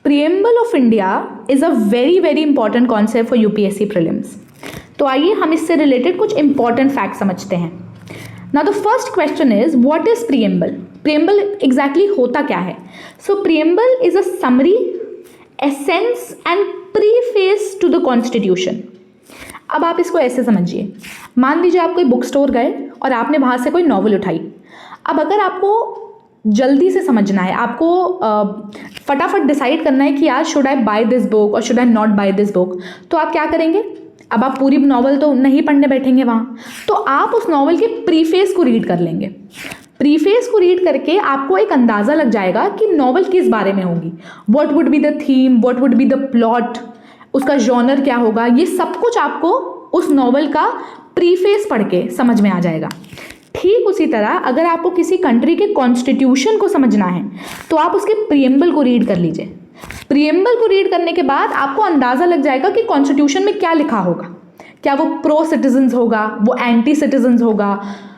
Preamble of India is a very very important concept for UPSC prelims. तो आइए हम इससे रिलेटेड कुछ इंपॉर्टेंट फैक्ट समझते हैं। Now the first question is what is preamble? Preamble exactly होता क्या है? So preamble is a summary, essence and preface to the constitution. अब आप इसको ऐसे समझिए, मान लीजिए आप कोई बुक स्टोर गए और आपने वहाँ से कोई नॉवल उठाई। अब अगर आपको जल्दी से समझना है, आपको फटाफट डिसाइड करना है कि यार should I buy this book और should I not buy this book, तो आप क्या करेंगे? अब आप पूरी नॉवल तो नहीं पढ़ने बैठेंगे वहाँ, तो आप उस नॉवल के प्रीफेस को रीड कर लेंगे। प्रीफेस को रीड करके आपको एक अंदाज़ा लग जाएगा कि नॉवल किस बारे में होगी, what would be the theme, what would be the plot, उसका जॉनर क्या होगा, ये सब कुछ आपको उस नॉवल का प्रीफेस पढ़ के समझ में आ जाएगा। ठीक उसी तरह अगर आपको किसी कंट्री के कॉन्स्टिट्यूशन को समझना है तो आप उसके प्रीएम्बल को रीड कर लीजिए। प्रीएम्बल को रीड करने के बाद आपको अंदाज़ा लग जाएगा कि कॉन्स्टिट्यूशन में क्या लिखा होगा, क्या वो प्रो सिटीजन्स होगा, वो एंटी सिटीजन्स होगा,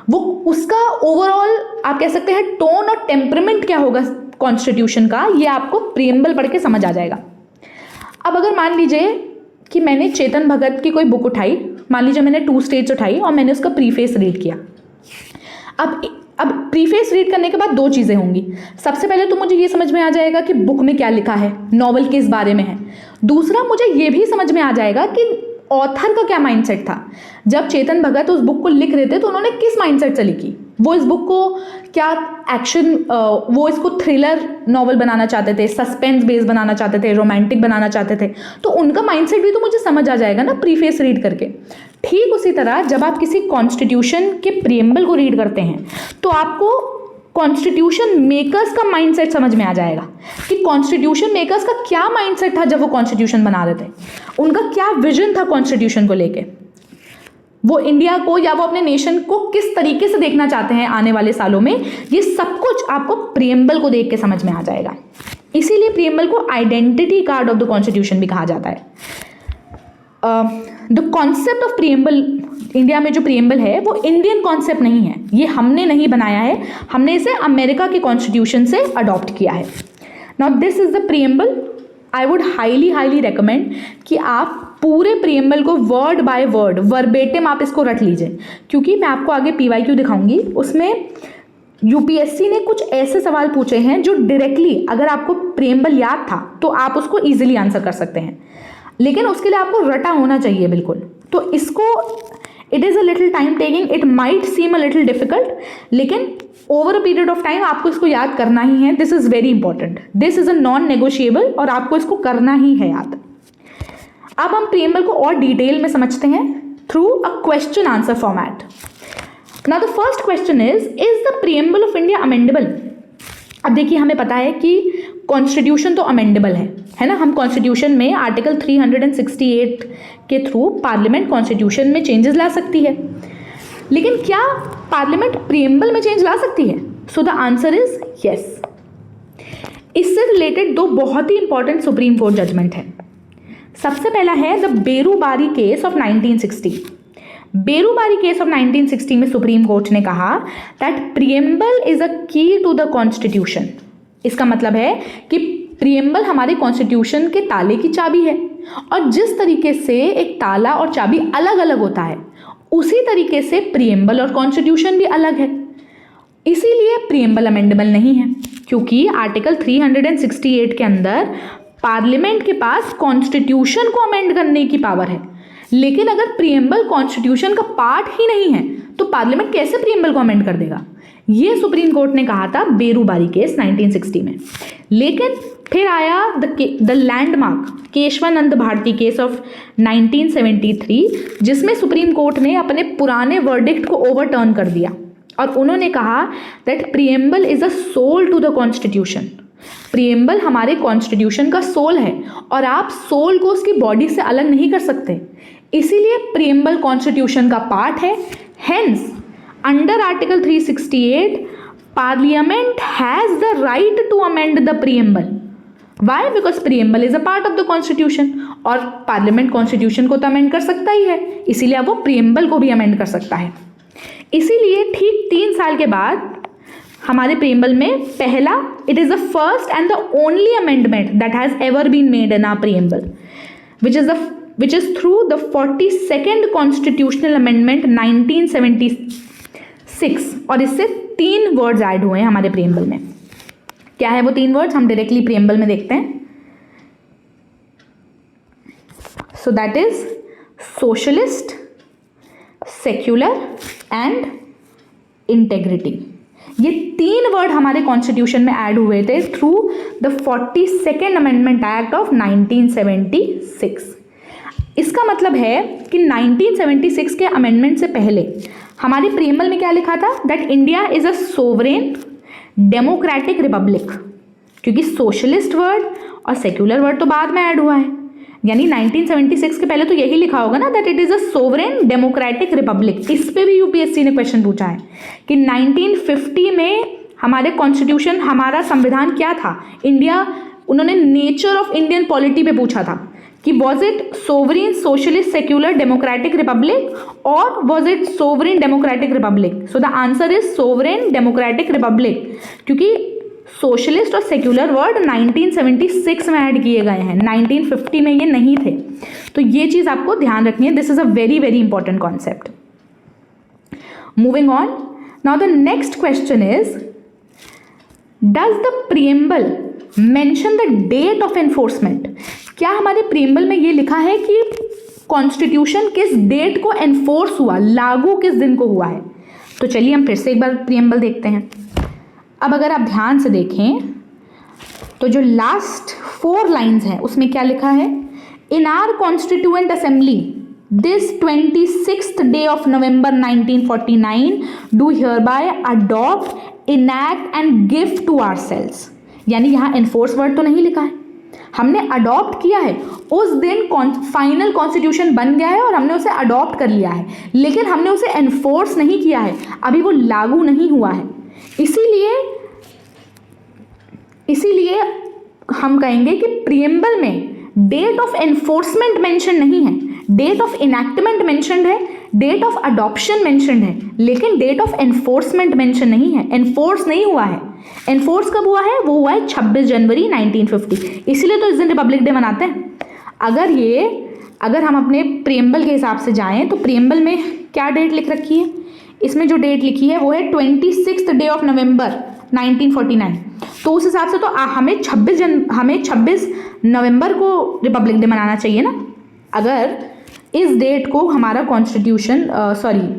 वो उसका ओवरऑल आप कह सकते हैं टोन और टेम्परामेंट क्या होगा कॉन्स्टिट्यूशन का, ये आपको प्रीएम्बल पढ़ के समझ आ जाएगा। अब अगर मान लीजिए कि मैंने चेतन भगत की कोई बुक उठाई, मान लीजिए मैंने 2 स्टेट्स उठाई और मैंने उसका प्रीफेस रीड किया। अब प्रीफेस रीड करने के बाद 2 चीज़ें होंगी। सबसे पहले तो मुझे ये समझ में आ जाएगा कि बुक में क्या लिखा है, नॉवल किस बारे में है। दूसरा, मुझे ये भी समझ में आ जाएगा कि ऑथर का क्या माइंडसेट था। जब चेतन भगत उस बुक को लिख रहे थे तो उन्होंने किस माइंडसेट से लिखी, वो इस बुक को क्या एक्शन, वो इसको थ्रिलर नॉवल बनाना चाहते थे, सस्पेंस बेस बनाना चाहते थे, रोमांटिक बनाना चाहते थे, तो उनका माइंडसेट भी तो मुझे समझ आ जाएगा ना प्रीफेस रीड करके। ठीक उसी तरह जब आप किसी कॉन्स्टिट्यूशन के प्रीएम्बल को रीड करते हैं तो आपको कॉन्स्टिट्यूशन मेकर्स का माइंडसेट समझ में आ जाएगा कि कॉन्स्टिट्यूशन मेकर्स का क्या माइंडसेट था जब वो कॉन्स्टिट्यूशन बना रहे थे, उनका क्या विजन था कॉन्स्टिट्यूशन को लेके, वो इंडिया को या वो अपने नेशन को किस तरीके से देखना चाहते हैं आने वाले सालों में। ये सब कुछ आपको प्रीएम्बल को देख के समझ में आ जाएगा। इसीलिए प्रीएम्बल को identity card of the constitution भी कहा जाता है। The concept of preamble, India में जो प्रीएम्बल है वो इंडियन कॉन्सेप्ट नहीं है, ये हमने नहीं बनाया है, हमने इसे अमेरिका के कॉन्स्टिट्यूशन से अडॉप्ट किया है। Now this is the preamble. I would highly recommend कि आप पूरे प्रीएम्बल को वर्ड बाय वर्ड वर्बेटिम आप इसको रट लीजिए, क्योंकि मैं आपको आगे PYQ दिखाऊंगी, उसमें यूपीएससी ने कुछ ऐसे सवाल पूछे हैं जो डायरेक्टली अगर आपको प्रीएम्बल याद था तो आप उसको ईजिली आंसर कर सकते हैं, लेकिन उसके लिए आपको रटा होना चाहिए बिल्कुल। तो इसको it is a little time taking, it might seem a little difficult, लेकिन over a period of time आपको इसको याद करना ही है। This is very important, this is a non negotiable और आपको इसको करना ही है याद। अब हम प्रीएम्बल को और डिटेल में समझते हैं through a question answer format. Now the first question is the preamble of India amendable? अब देखिए, हमें पता है कि कॉन्स्टिट्यूशन तो अमेंडेबल है ना। हम कॉन्स्टिट्यूशन में आर्टिकल 368 के थ्रू पार्लियामेंट कॉन्स्टिट्यूशन में चेंजेस ला सकती है, लेकिन क्या पार्लियामेंट प्रीएम्बल में चेंज ला सकती है? So the answer is yes. इससे रिलेटेड 2 बहुत ही इंपॉर्टेंट सुप्रीम कोर्ट जजमेंट है। सबसे पहला है the Berubari case of 1960। Berubari case of 1960 में सुप्रीम कोर्ट ने कहा दैट प्रीएम्बल इज अ की टू द कॉन्स्टिट्यूशन। इसका मतलब है कि प्रीएम्बल हमारे कॉन्स्टिट्यूशन के ताले की चाबी है, और जिस तरीके से एक ताला और चाबी अलग अलग होता है उसी तरीके से प्रीएम्बल और कॉन्स्टिट्यूशन भी अलग है। इसीलिए प्रीएम्बल अमेंडेबल नहीं है, क्योंकि आर्टिकल 368 के अंदर पार्लियामेंट के पास कॉन्स्टिट्यूशन को अमेंड करने की पावर है। लेकिन अगर प्रीएम्बल कॉन्स्टिट्यूशन का पार्ट ही नहीं है तो पार्लियामेंट कैसे प्रीएम्बल को अमेंड कर देगा? ये सुप्रीम कोर्ट ने कहा था बेरूबारी केस 1960 में। लेकिन फिर आया the landmark Keshavananda Bharati case of 1973, जिसमें सुप्रीम कोर्ट ने अपने पुराने वर्डिक्ट को ओवरटर्न कर दिया और उन्होंने कहा that preamble is a soul to the constitution. Preamble हमारे कॉन्स्टिट्यूशन का सोल है और आप सोल को उसकी बॉडी से अलग नहीं कर सकते। इसीलिए प्रीएम्बल कॉन्स्टिट्यूशन का पार्ट है। Hence under article 368 parliament has the right to amend the preamble. Why? Because preamble is a part of the constitution, और पार्लियामेंट कॉन्स्टिट्यूशन को तो अमेंड कर सकता ही है, इसीलिए अब वो प्रीएम्बल को भी अमेंड कर सकता है। इसीलिए ठीक 3 साल के बाद हमारे प्रियम्बल में पहला, it is the first and the only amendment that has ever been made in our preamble, which is through the 42nd constitutional amendment 1976, और इससे 3 वर्ड्स ऐड हुए हैं हमारे प्रियम्बल में। क्या है वो 3 वर्ड्स, हम डायरेक्टली प्रियम्बल में देखते हैं। So that is socialist, secular and integrity. ये 3 वर्ड हमारे कॉन्स्टिट्यूशन में ऐड हुए थे through the 42nd amendment act of 1976। इसका मतलब है कि 1976 के अमेंडमेंट से पहले हमारे प्रियम्बल में क्या लिखा था, that India is a sovereign democratic republic, क्योंकि सोशलिस्ट वर्ड और सेक्युलर वर्ड तो बाद में ऐड हुआ है, यानी 1976 के पहले तो यही लिखा होगा ना, that it is a sovereign democratic Republic. इस पे भी यूपीएससी ने क्वेश्चन पूछा है कि 1950 में हमारे कॉन्स्टिट्यूशन, हमारा संविधान क्या था, इंडिया, उन्होंने नेचर ऑफ इंडियन पॉलिटी पे पूछा था कि was it sovereign socialist secular democratic republic और was it sovereign democratic republic. So the answer is sovereign democratic republic, क्योंकि सोशलिस्ट और सेक्युलर वर्ड 1976 में ऐड किए गए हैं, 1950 में ये नहीं थे। तो ये चीज़ आपको ध्यान रखनी है, this is a very very important concept. Moving on, now the next question is, does the preamble mention the date of enforcement? क्या हमारे प्रियम्बल में ये लिखा है कि कॉन्स्टिट्यूशन किस डेट को एनफोर्स हुआ, लागू किस दिन को हुआ है? तो चलिए हम फिर से एक बार प्रियम्बल देखते हैं। अब अगर आप ध्यान से देखें तो जो लास्ट 4 लाइन्स हैं उसमें क्या लिखा है, in our constituent assembly this 26th day of November 1949 do hereby adopt, enact and give to ourselves. यानी यहाँ एनफोर्स वर्ड तो नहीं लिखा है, हमने अडॉप्ट किया है, उस दिन फाइनल कॉन्स्टिट्यूशन बन गया है और हमने उसे अडॉप्ट कर लिया है, लेकिन हमने उसे एनफोर्स नहीं किया है, अभी वो लागू नहीं हुआ है। इसीलिए हम कहेंगे कि प्रियम्बल में डेट ऑफ एनफोर्समेंट मेंशन नहीं है, डेट ऑफ इनैक्टमेंट मेंशन्ड है, डेट ऑफ अडॉप्शन मेंशन्ड है, लेकिन डेट ऑफ एनफोर्समेंट मेंशन नहीं है, एनफोर्स नहीं हुआ है। एनफोर्स कब हुआ है? वो हुआ है 26 जनवरी 1950। इसीलिए तो इस दिन रिपब्लिक डे मनाते हैं। अगर हम अपने प्रियम्बल के हिसाब से जाएं तो प्रियम्बल में क्या डेट लिख रखी है? इसमें जो डेट लिखी है वो है 26th day of November 1949। तो उस हिसाब से तो हमें 26 नवंबर को रिपब्लिक डे मनाना चाहिए ना। अगर इस डेट को हमारा कॉन्स्टिट्यूशन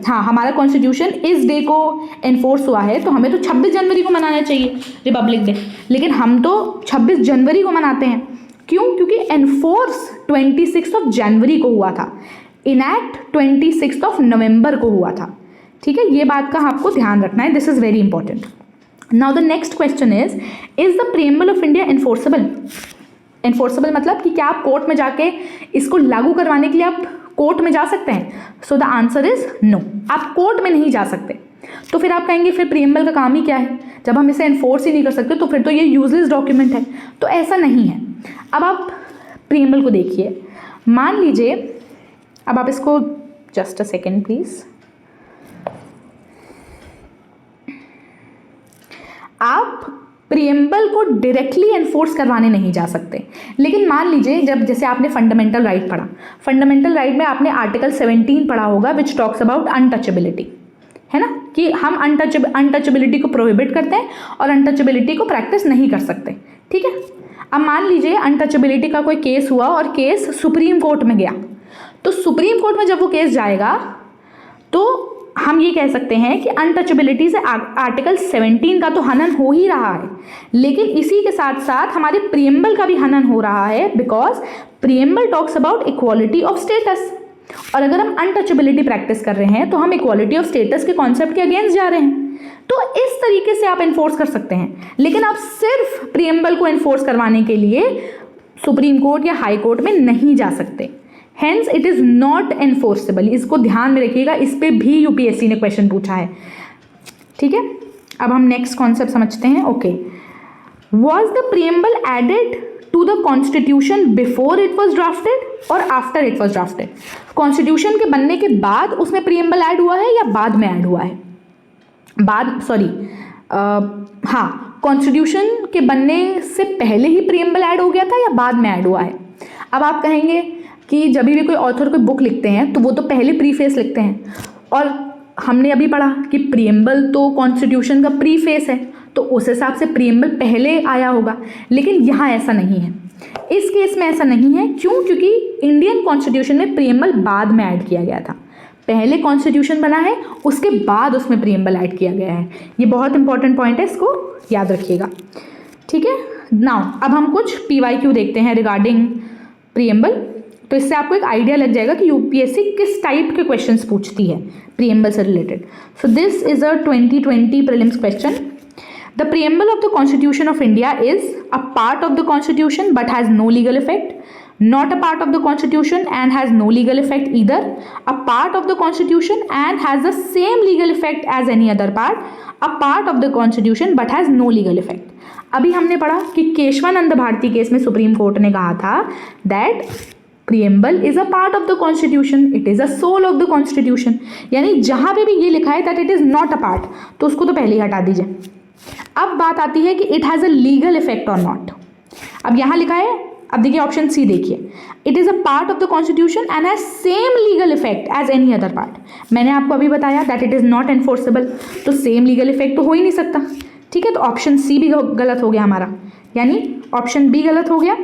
हमारा कॉन्स्टिट्यूशन इस डे को एनफोर्स हुआ है तो हमें तो 26 जनवरी को मनाना चाहिए रिपब्लिक डे, लेकिन हम तो 26 जनवरी को मनाते हैं। क्यों? क्योंकि एनफोर्स 26 जनवरी को हुआ था, इनैक्ट 26 नवंबर को हुआ था। ठीक है, ये बात का आपको ध्यान रखना है, this is very important. Now the next question is the preamble of India enforceable? Enforceable मतलब कि क्या आप कोर्ट में जाके इसको लागू करवाने के लिए आप कोर्ट में जा सकते हैं? So the answer is no, आप कोर्ट में नहीं जा सकते। तो फिर आप कहेंगे फिर प्रियम्बल का काम ही क्या है, जब हम इसे एनफोर्स ही नहीं कर सकते तो फिर तो ये यूजलेस डॉक्यूमेंट है। तो ऐसा नहीं है। अब आप प्रियम्बल को देखिए, मान लीजिए, अब आप इसको जस्ट अ सेकेंड प्लीज, आप प्रियम्बल को डायरेक्टली एनफोर्स करवाने नहीं जा सकते, लेकिन मान लीजिए जब जैसे आपने फंडामेंटल राइट पढ़ा, फंडामेंटल राइट में आपने आर्टिकल 17 पढ़ा होगा विच टॉक्स अबाउट अनटचेबिलिटी, है ना, कि हम अनटचेबिलिटी को प्रोहिबिट करते हैं और अनटचेबिलिटी को प्रैक्टिस नहीं कर सकते। ठीक है, अब मान लीजिए अनटचेबिलिटी का कोई केस हुआ और केस सुप्रीम कोर्ट में गया, तो सुप्रीम कोर्ट में जब वो केस जाएगा तो हम ये कह सकते हैं कि अनटचेबिलिटी से आर्टिकल 17 का तो हनन हो ही रहा है, लेकिन इसी के साथ साथ हमारे प्रियम्बल का भी हनन हो रहा है, because preamble talks about equality of status. और अगर हम अनटचेबिलिटी प्रैक्टिस कर रहे हैं तो हम इक्वालिटी ऑफ स्टेटस के कॉन्सेप्ट के अगेंस्ट जा रहे हैं। तो इस तरीके से आप एनफोर्स कर सकते हैं, लेकिन आप सिर्फ प्रियम्बल को एनफोर्स करवाने के लिए सुप्रीम कोर्ट या हाई कोर्ट में नहीं जा सकते। Hence it is not enforceable. इसको ध्यान में रखिएगा, इस पे भी यूपीएससी ने क्वेश्चन पूछा है। ठीक है, अब हम नेक्स्ट कॉन्सेप्ट समझते हैं। Okay, was the preamble added to the constitution before it was drafted और after it was drafted? Constitution के बनने के बाद उसमें प्रियम्बल ऐड हुआ है या बाद में ऐड हुआ है? हाँ, कॉन्स्टिट्यूशन के बनने से पहले ही प्रीएम्बल ऐड हो गया था या बाद में ऐड हुआ है? अब आप कहेंगे कि जब भी कोई ऑथर कोई बुक लिखते हैं तो वो तो पहले प्रीफेस लिखते हैं, और हमने अभी पढ़ा कि प्रीएम्बल तो कॉन्स्टिट्यूशन का प्रीफेस है, तो उस हिसाब से प्रीएम्बल पहले आया होगा। लेकिन यहाँ ऐसा नहीं है, इस केस में ऐसा नहीं है। क्यों? क्योंकि इंडियन कॉन्स्टिट्यूशन में प्रीएम्बल बाद में ऐड किया गया था। पहले कॉन्स्टिट्यूशन बना है, उसके बाद उसमें प्रीएम्बल ऐड किया गया है। ये बहुत इंपॉर्टेंट पॉइंट है, इसको याद रखिएगा, ठीक है। नाउ अब हम कुछ PYQ देखते हैं रिगार्डिंग प्रीएम्बल, तो इससे आपको एक आइडिया लग जाएगा कि यूपीएससी किस टाइप के क्वेश्चंस पूछती है प्रीएम्बल से related. So this is a 2020 prelims question. The preamble of the Constitution of India is a part of the Constitution but has no legal effect, not a part of the Constitution and has no legal effect either, a part of the Constitution and has the same legal effect as any other part, a part of the Constitution but has no legal effect. अभी हमने पढ़ा कि Keshavananda Bharati case में supreme court ने कहा था that preamble is a part of the Constitution, it is a soul of the Constitution, यानी जहाँ पे भी ये लिखा है that it is not a part, तो उसको तो पहले ही हटा दीजिए। अब बात आती है कि it has a legal effect और नॉट। अब यहाँ लिखा है, अब देखिए ऑप्शन सी देखिए, it is a part of the constitution and has same legal effect as any other part. मैंने आपको अभी बताया that it is not enforceable, तो सेम लीगल इफेक्ट तो हो ही नहीं सकता, ठीक है। तो ऑप्शन सी भी गलत हो गया हमारा, यानी ऑप्शन बी गलत हो गया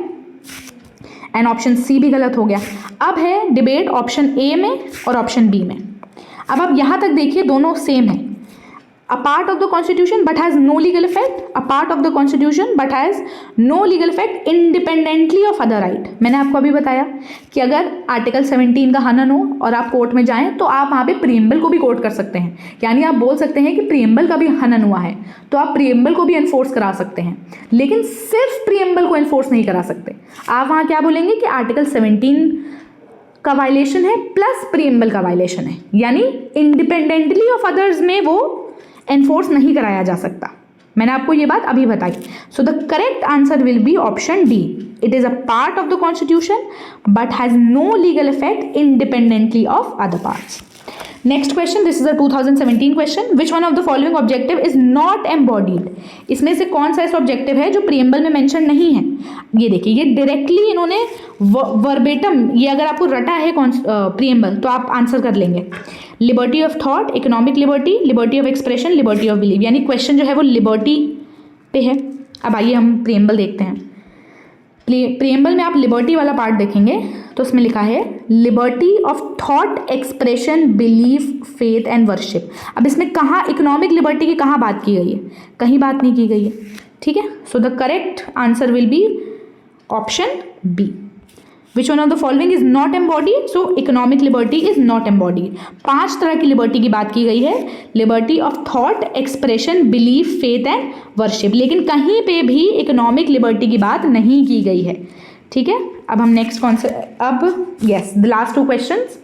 एंड ऑप्शन सी भी गलत हो गया। अब है डिबेट ऑप्शन ए में और ऑप्शन बी में। अब आप यहाँ तक देखिए दोनों सेम है, a part of the constitution but has no legal effect, a part of the constitution but has no legal effect independently of other right। मैंने आपको अभी बताया कि अगर आर्टिकल 17 का हनन हो और आप कोर्ट में जाएं तो आप वहाँ पे प्रीएम्बल को भी कोर्ट कर सकते हैं, यानी आप बोल सकते हैं कि प्रीएम्बल का भी हनन हुआ है तो आप प्रीएम्बल को भी एनफोर्स करा सकते हैं, लेकिन सिर्फ प्रीएम्बल को एनफोर्स नहीं करा सकते। आप वहाँ क्या बोलेंगे कि आर्टिकल 17 का वायलेशन है प्लस प्रीएम्बल का वायलेशन है, यानी इंडिपेंडेंटली ऑफ अदर्स में वो एनफोर्स नहीं कराया जा सकता। मैंने आपको ये बात अभी बताई। So the correct answer will be option D, it is a part of the constitution but has no legal effect independently of other parts. Next question, this is a 2017 question, which one of the following objective is not embodied. इसमें से कौन सा ऐसा objective है जो preamble में mention नहीं है? ये देखिए, ये डायरेक्टली इन्होंने वर्बेटम, ये अगर आपको रटा है प्रीएम्बल तो आप आंसर कर लेंगे। Liberty of thought, economic liberty, liberty of expression, liberty of believe, यानी क्वेश्चन जो है वो लिबर्टी पे है। अब आइए हम प्रीएम्बल देखते हैं। प्रीएम्बल में आप लिबर्टी वाला पार्ट देखेंगे तो उसमें लिखा है liberty of thought, expression, belief, faith and worship. अब इसमें कहाँ इकोनॉमिक लिबर्टी की कहाँ बात की गई है? कहीं बात नहीं की गई है, ठीक है। So the correct answer will be option B. Which one of the following is not embodied? So economic liberty is not embodied. 5 तरह की लिबर्टी की बात की गई है, liberty of thought, expression, belief, faith and worship, लेकिन कहीं पे भी इकोनॉमिक लिबर्टी की बात नहीं की गई है, ठीक है। अब हम नेक्स्ट कॉन्सेप्ट, अब yes the last 2 questions.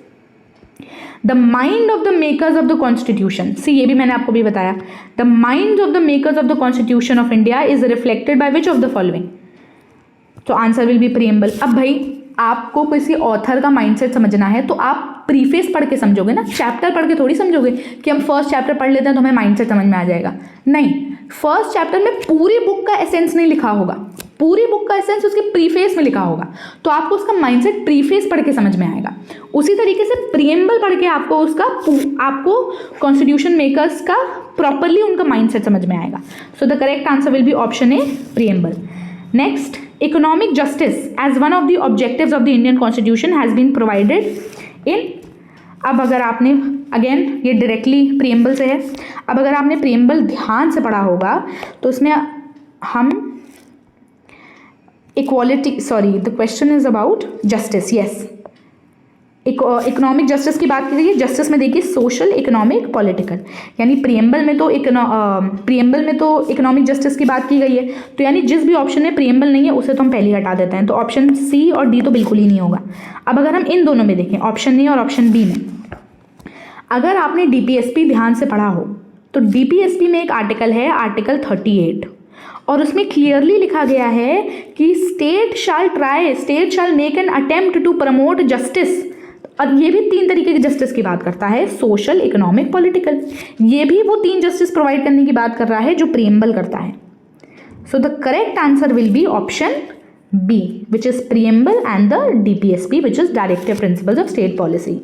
The mind of the makers of the constitution, see ये भी मैंने आपको भी बताया, the mind of the makers of the constitution of India is reflected by which of the following? तो answer will be preamble. अब भाई आपको किसी ऑथर का माइंडसेट समझना है तो आप प्रीफेस पढ़ के समझोगे ना, चैप्टर पढ़ के थोड़ी समझोगे कि हम फर्स्ट चैप्टर पढ़ लेते हैं तो हमें माइंडसेट समझ में आ जाएगा। नहीं, फर्स्ट चैप्टर में पूरी बुक का एसेंस नहीं लिखा होगा, पूरी बुक का एसेंस उसके प्रीफेस में लिखा होगा, तो आपको उसका माइंडसेट प्रीफेस पढ़ के समझ में आएगा। उसी तरीके से प्रीएम्बल पढ़ के आपको आपको कॉन्स्टिट्यूशन मेकर्स का प्रॉपरली उनका माइंडसेट समझ में आएगा। So the correct answer will be option A, preamble. Next, economic justice as one of the objectives of the Indian constitution has been provided in. अब अगर आपने, अगेन ये डायरेक्टली प्रीएम्बल से है, अब अगर आपने प्रीएम्बल ध्यान से पढ़ा होगा तो उसमें हम equality, sorry the question is about justice, yes, economic justice की बात की गई है। जस्टिस में देखिए सोशल, इकोनॉमिक, पॉलिटिकल, यानी प्रीएम्बल में तो इकोनॉमिक जस्टिस की बात की गई है, तो यानी जिस भी ऑप्शन में प्रीएम्बल नहीं है उसे तो हम पहले ही हटा देते हैं, तो ऑप्शन सी और डी तो बिल्कुल ही नहीं होगा। अब अगर हम इन दोनों में देखें, ऑप्शन ए और ऑप्शन बी में, अगर आपने डीपीएसपी ध्यान से पढ़ा हो तो डीपीएसपी में एक आर्टिकल है, आर्टिकल 38, और उसमें क्लियरली लिखा गया है कि state shall make an attempt to promote justice और ये भी 3 तरीके के जस्टिस की बात करता है, सोशल, इकोनॉमिक, पॉलिटिकल। ये भी वो 3 जस्टिस प्रोवाइड करने की बात कर रहा है जो प्रीएम्बल करता है। So the correct answer will be option B, which is preamble, and the DPSP, which is Directive Principles of State Policy.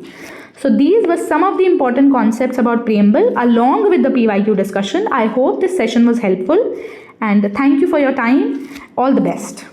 So these were some of the important concepts about preamble along with the PYQ discussion. I hope this session was helpful, and thank you for your time. All the best.